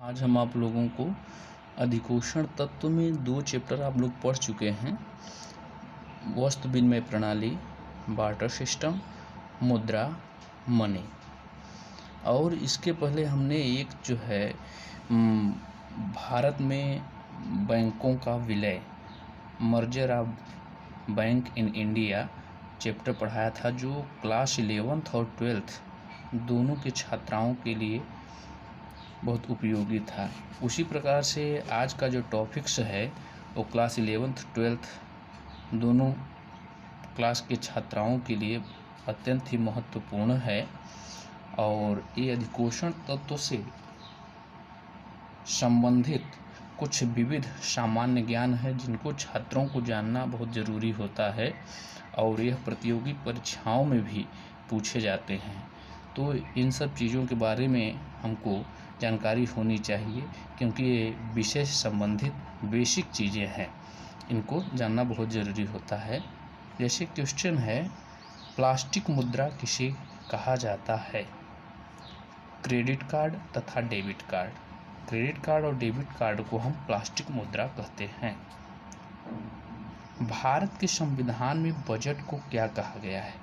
आज हम आप लोगों को अधिकोषण तत्व में 2 चैप्टर आप लोग पढ़ चुके हैं। वस्तु विनिमय प्रणाली, बार्टर सिस्टम, मुद्रा, मनी। और इसके पहले हमने एक जो है भारत में बैंकों का विलय, merger of bank in India chapter पढ़ाया था, जो क्लास 11th और 12th दोनों के छात्राओं के लिए बहुत उपयोगी था। उसी प्रकार से आज का जो टॉपिक्स है वो क्लास 11th 12th दोनों क्लास के छात्राओं के लिए अत्यंत ही महत्वपूर्ण है। और ये अधिकोषण तत्व से संबंधित कुछ विविध सामान्य ज्ञान है जिनको छात्रों को जानना बहुत ज़रूरी होता है और यह प्रतियोगी परीक्षाओं में भी पूछे जाते हैं। तो इन सब चीज़ों के बारे में हमको जानकारी होनी चाहिए, क्योंकि ये विषय से संबंधित बेसिक चीज़ें हैं, इनको जानना बहुत ज़रूरी होता है। जैसे क्वेश्चन है, प्लास्टिक मुद्रा किसे कहा जाता है? क्रेडिट कार्ड तथा डेबिट कार्ड। क्रेडिट कार्ड और डेबिट कार्ड को हम प्लास्टिक मुद्रा कहते हैं। भारत के संविधान में बजट को क्या कहा गया है?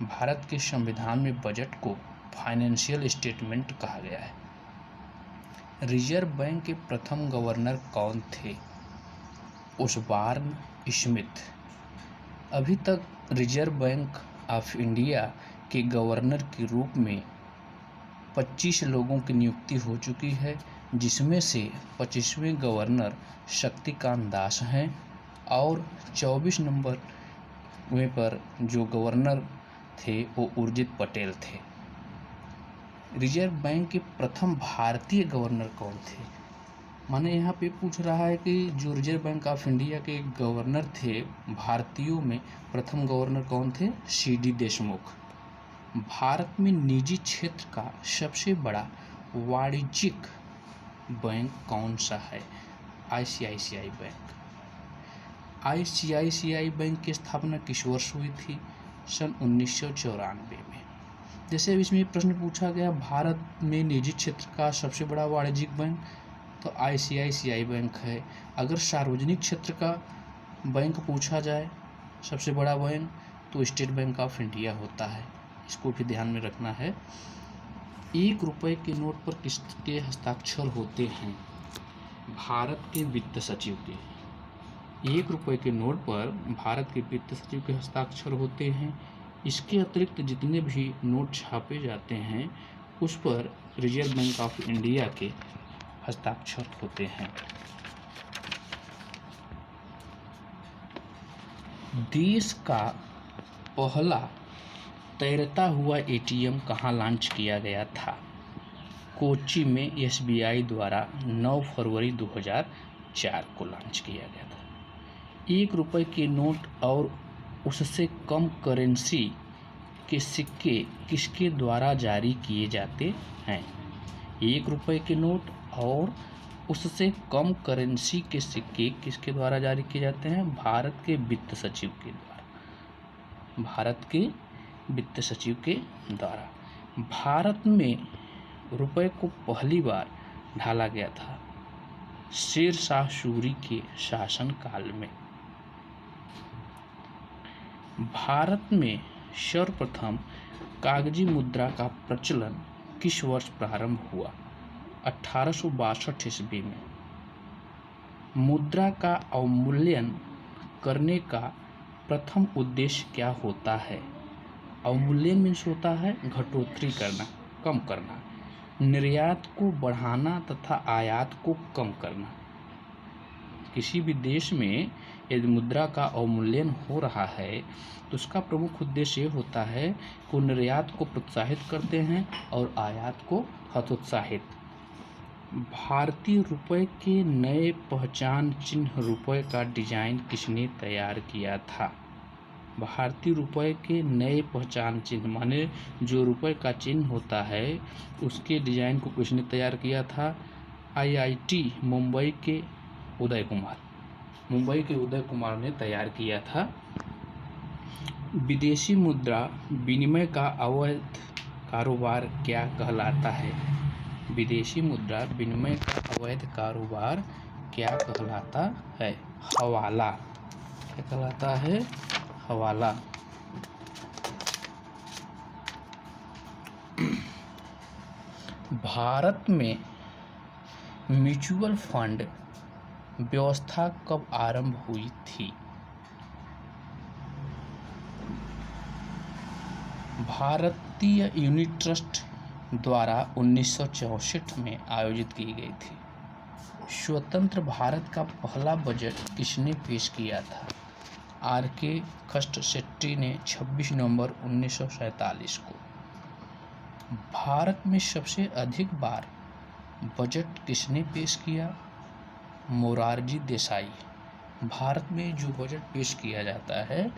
भारत के संविधान में बजट को फाइनेंशियल स्टेटमेंट कहा गया है। रिजर्व बैंक के प्रथम गवर्नर कौन थे? ओस्बॉर्न स्मिथ। अभी तक रिजर्व बैंक ऑफ इंडिया के गवर्नर के रूप में 25 लोगों की नियुक्ति हो चुकी है, जिसमें से 25वें गवर्नर शक्तिकांत दास हैं और 24 नंबर में पर जो गवर्नर थे वो उर्जित पटेल थे। रिजर्व बैंक के प्रथम भारतीय गवर्नर कौन थे? माने यहाँ पे पूछ रहा है कि जो रिजर्व बैंक ऑफ इंडिया के गवर्नर थे भारतीयों में प्रथम गवर्नर कौन थे? CD देशमुख। भारत में निजी क्षेत्र का सबसे बड़ा वाणिज्यिक बैंक कौन सा है? ICICI bank. ICICI बैंक की स्थापना किस वर्ष हुई थी? सन 1994 में। जैसे इसमें प्रश्न पूछा गया, भारत में निजी क्षेत्र का सबसे बड़ा वाणिज्यिक बैंक, तो ICICI बैंक है। अगर सार्वजनिक क्षेत्र का बैंक पूछा जाए सबसे बड़ा बैंक, तो स्टेट बैंक ऑफ इंडिया होता है। इसको भी ध्यान में रखना है। 1 रुपये के नोट पर किसके हस्ताक्षर होते हैं? भारत के वित्त सचिव के। 1 रुपये के नोट पर भारत के वित्त सचिव के हस्ताक्षर होते हैं। इसके अतिरिक्त जितने भी नोट छापे जाते हैं उस पर रिजर्व बैंक ऑफ इंडिया के हस्ताक्षर होते हैं। देश का पहला तैरता हुआ ATM कहाँ लॉन्च किया गया था? कोच्चि में SBI द्वारा 9 फरवरी 2004 को लॉन्च किया गया था। 1 रुपये के नोट और उससे कम करेंसी के सिक्के किसके द्वारा जारी किए जाते हैं? 1 रुपये के नोट और उससे कम करेंसी के सिक्के किसके द्वारा जारी किए जाते हैं? भारत के वित्त सचिव के द्वारा। भारत के वित्त सचिव के द्वारा। भारत में रुपये को पहली बार ढाला गया था शेर शाह सूरी के शासनकाल में। भारत में सर्वप्रथम कागजी मुद्रा का प्रचलन किस वर्ष प्रारंभ हुआ? 1862 ईस्वी में। मुद्रा का अवमूल्यन करने का प्रथम उद्देश्य क्या होता है? अवमूल्यन मीन्स होता है घटोत्तरी करना, कम करना, निर्यात को बढ़ाना तथा आयात को कम करना। किसी भी देश में यदि मुद्रा का अवमूल्यन हो रहा है तो उसका प्रमुख उद्देश्य ये होता है कि निर्यात को प्रोत्साहित करते हैं और आयात को हतोत्साहित। भारतीय रुपये के नए पहचान चिन्ह रुपये का डिजाइन किसने तैयार किया था? भारतीय रुपये के नए पहचान चिन्ह माने जो रुपये का चिन्ह होता है उसके डिजाइन को किसने तैयार किया था? IIT मुंबई के उदय कुमार ने तैयार किया था। विदेशी मुद्रा विनिमय का अवैध कारोबार क्या कहलाता है? विदेशी मुद्रा विनिमय का अवैध कारोबार क्या कहलाता है? हवाला। क्या कहलाता है? हवाला। भारत में म्यूचुअल फंड व्यवस्था कब आरंभ हुई थी? भारतीय यूनिट ट्रस्ट द्वारा 1964 में आयोजित की गई थी। स्वतंत्र भारत का पहला बजट किसने पेश किया था? आर.के. खट्टशेट्टी ने 26 नवंबर 1947 को। भारत में सबसे अधिक बार बजट किसने पेश किया? मोरारजी देसाई। भारत में जो बजट पेश किया जाता है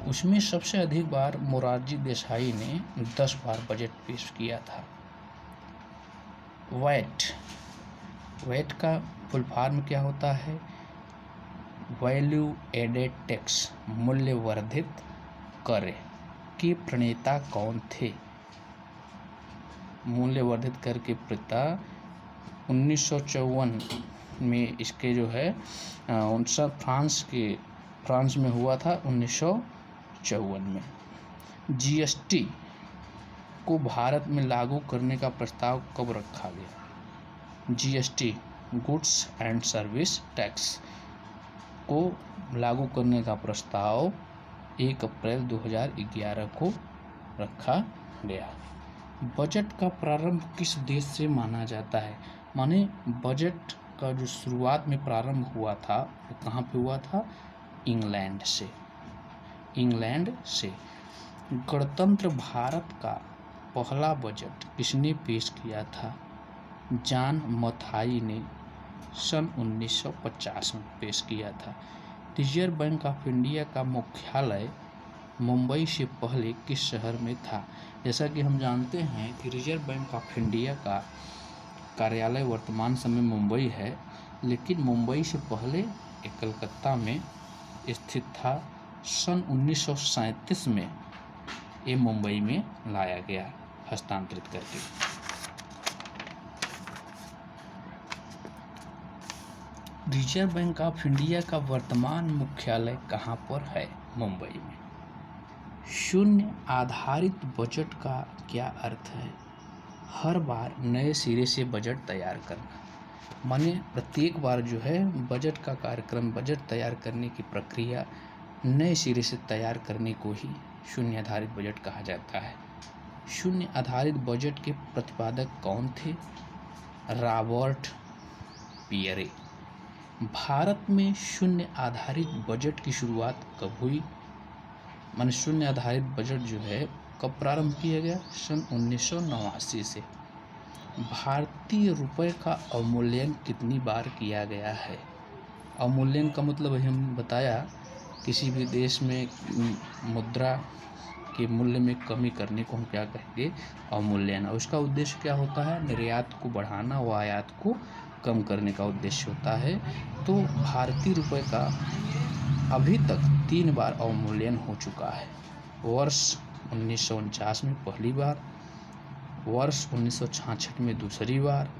उसमें सबसे अधिक बार मोरारजी देसाई ने 10 बार बजट पेश किया था। वैट का फुल फॉर्म क्या होता है? वैल्यू एडेड टैक्स, मूल्य वर्धित कर के प्रणेता कौन थे? मूल्य वर्धित कर के प्रणेता 1954 में इसके जो है फ्रांस में हुआ था 1954 में। जीएसटी को भारत में लागू करने का प्रस्ताव कब रखा गया? GST goods and service tax को लागू करने का प्रस्ताव 1 अप्रैल 2011 को रखा गया। बजट का प्रारंभ किस देश से माना जाता है? माने बजट का जो शुरुआत में प्रारंभ हुआ था वो कहाँ पे हुआ था? इंग्लैंड से। गणतंत्र भारत का पहला बजट किसने पेश किया था? जॉन मथाई ने सन 1950 में पेश किया था। रिजर्व बैंक ऑफ इंडिया का मुख्यालय मुंबई से पहले किस शहर में था? जैसा कि हम जानते हैं कि रिजर्व बैंक ऑफ इंडिया का कार्यालय वर्तमान समय मुंबई है, लेकिन मुंबई से पहले एक कलकत्ता में स्थित था। सन 1937 में ये मुंबई में लाया गया हस्तांतरित करके। रिजर्व बैंक ऑफ इंडिया का वर्तमान मुख्यालय कहाँ पर है? मुंबई में। शून्य आधारित बजट का क्या अर्थ है? हर बार नए सिरे से बजट तैयार करना। माने प्रत्येक बार जो है बजट का कार्यक्रम, बजट तैयार करने की प्रक्रिया नए सिरे से तैयार करने को ही शून्य आधारित बजट कहा जाता है। शून्य आधारित बजट के प्रतिपादक कौन थे? Robert Pierre. भारत में शून्य आधारित बजट की शुरुआत कब हुई? माने शून्य आधारित बजट जो है कब प्रारंभ किया गया? सन 1989 से। भारतीय रुपये का अवमूल्यन कितनी बार किया गया है? अवमूल्यन का मतलब हम बताया किसी भी देश में मुद्रा के मूल्य में कमी करने को हम क्या कहेंगे? अवमूल्यन। और उसका उद्देश्य क्या होता है? निर्यात को बढ़ाना व आयात को कम करने का उद्देश्य होता है। तो भारतीय रुपये का अभी तक 3 बार अवमूल्यन हो चुका है। वर्ष 1949 में पहली बार, वर्ष 1966 में दूसरी बार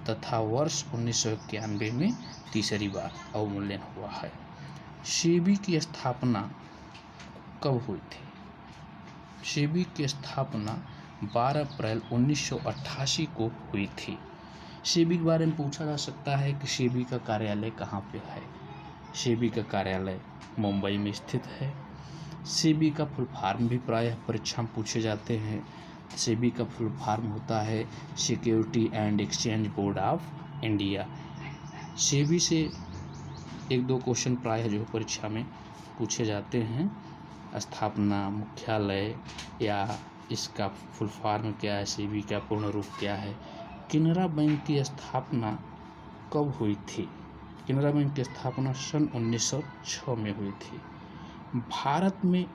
तथा वर्ष 1991 में तीसरी बार अवमूल्यन हुआ है। सेबी की स्थापना कब हुई थी? सेबी की स्थापना 12 अप्रैल 1988 को हुई थी। सेबी के बारे में पूछा जा सकता है कि सेबी का कार्यालय कहाँ पे है? सेबी का कार्यालय मुंबई में स्थित है। सेबी का फुल फॉर्म भी प्रायः परीक्षा में पूछे जाते हैं। सेबी का फुल फॉर्म होता है security and exchange board of India. SEBI से 1-2 क्वेश्चन प्रायः जो परीक्षा में पूछे जाते हैं। स्थापना, मुख्यालय या इसका फुल फॉर्म क्या है, सेबी का पूर्ण रूप क्या है। केनरा बैंक की स्थापना कब हुई थी? केनरा बैंक की स्थापना सन 1906 में हुई थी। भारत में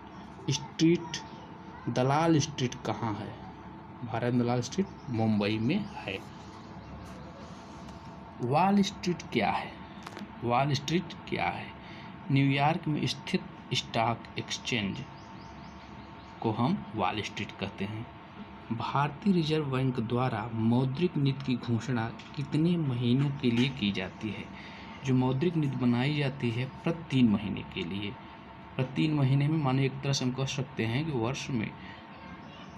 दलाल स्ट्रीट कहाँ है? भारत में दलाल स्ट्रीट मुंबई में है। वॉल स्ट्रीट क्या है? वॉल स्ट्रीट क्या है? न्यूयॉर्क में स्थित स्टॉक एक्सचेंज को हम वॉल स्ट्रीट कहते हैं। भारतीय रिजर्व बैंक द्वारा मौद्रिक नीति की घोषणा कितने महीनों के लिए की जाती है? जो मौद्रिक नीति बनाई जाती है प्रति 3 महीने के लिए। प्रति 3 महीने में मानो एक तरह से हम कह सकते हैं कि वर्ष में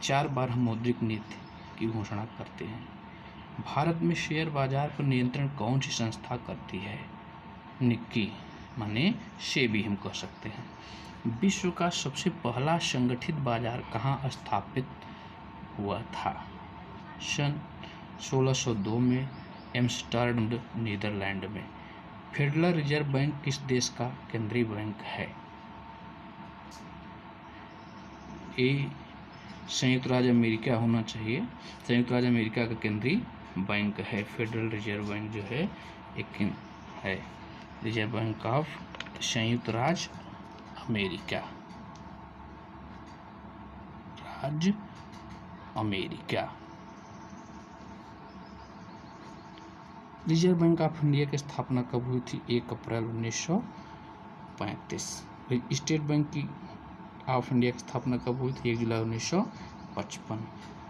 4 बार हम मौद्रिक नीति की घोषणा करते हैं। भारत में शेयर बाजार पर नियंत्रण कौन सी संस्था करती है? निक्की माने सेबी हम कह सकते हैं। विश्व का सबसे पहला संगठित बाजार कहाँ स्थापित हुआ था? सन 1602 में एम्स्टर्डम नीदरलैंड में। फेडरल रिजर्व बैंक किस देश का केंद्रीय बैंक है? ए संयुक्त राज्य अमेरिका होना चाहिए। संयुक्त राज्य अमेरिका का केंद्रीय बैंक है फेडरल रिजर्व बैंक जो है एक है रिजर्व बैंक ऑफ संयुक्त राज्य अमेरिका राज्य America. Reserve bank of India की स्थापना कब हुई थी? 1 अप्रैल 1935। स्टेट बैंक की ऑफ इंडिया की स्थापना कब हुई थी? 1 जुलाई 1955।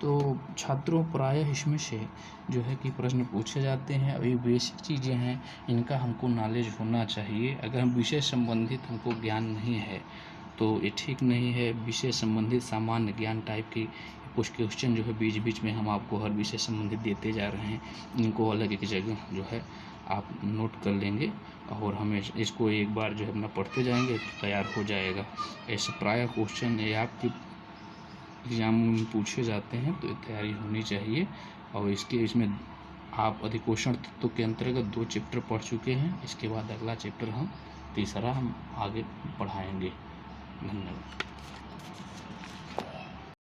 तो छात्रों प्रायः इसमें से जो है कि प्रश्न पूछे जाते हैं। अभी बेसिक चीज़ें हैं, इनका हमको नॉलेज होना चाहिए। अगर हम विषय संबंधित हमको ज्ञान नहीं है तो ये ठीक नहीं है। विषय संबंधित सामान्य ज्ञान टाइप की कुछ क्वेश्चन जो है बीच बीच में हम आपको हर विषय संबंधित देते जा रहे हैं। इनको अलग एक जगह जो है आप नोट कर लेंगे और हमें इसको एक बार जो है अपना पढ़ते जाएंगे तो तैयार हो जाएगा। ऐसे प्रायः क्वेश्चन ये आपके एग्जाम में पूछे जाते हैं तो तैयारी होनी चाहिए। और इसमें आप अधिकोषण तत्व के अंतर्गत 2 चैप्टर पढ़ चुके हैं। इसके बाद अगला चैप्टर हम तीसरा हम आगे पढ़ाएंगे। धन्यवाद।